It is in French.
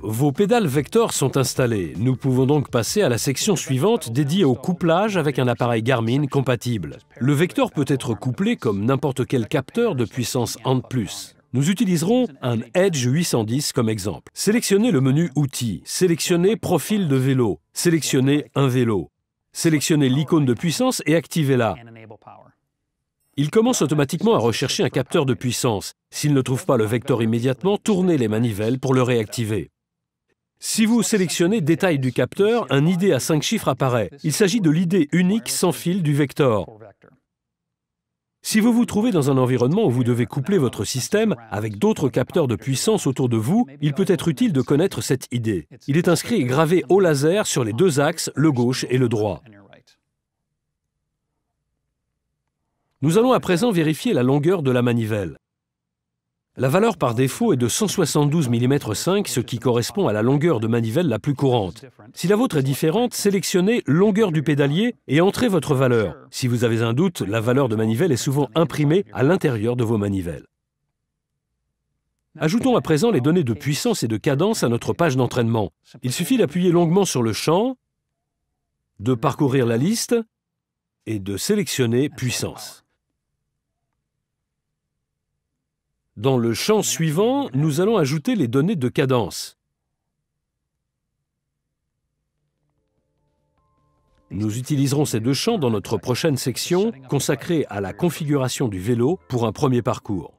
Vos pédales Vector sont installées. Nous pouvons donc passer à la section suivante dédiée au couplage avec un appareil Garmin compatible. Le Vector peut être couplé comme n'importe quel capteur de puissance ANT+. Nous utiliserons un Edge 810 comme exemple. Sélectionnez le menu Outils, sélectionnez Profil de vélo, sélectionnez un vélo. Sélectionnez l'icône de puissance et activez-la. Il commence automatiquement à rechercher un capteur de puissance. S'il ne trouve pas le Vector immédiatement, tournez les manivelles pour le réactiver. Si vous sélectionnez Détail du capteur, un ID à 5 chiffres apparaît. Il s'agit de l'ID unique sans fil du Vector. Si vous vous trouvez dans un environnement où vous devez coupler votre système avec d'autres capteurs de puissance autour de vous, il peut être utile de connaître cette ID. Il est inscrit et gravé au laser sur les deux axes, le gauche et le droit. Nous allons à présent vérifier la longueur de la manivelle. La valeur par défaut est de 172 mm5, ce qui correspond à la longueur de manivelle la plus courante. Si la vôtre est différente, sélectionnez longueur du pédalier et entrez votre valeur. Si vous avez un doute, la valeur de manivelle est souvent imprimée à l'intérieur de vos manivelles. Ajoutons à présent les données de puissance et de cadence à notre page d'entraînement. Il suffit d'appuyer longuement sur le champ, de parcourir la liste et de sélectionner puissance. Dans le champ suivant, nous allons ajouter les données de cadence. Nous utiliserons ces deux champs dans notre prochaine section consacrée à la configuration du vélo pour un premier parcours.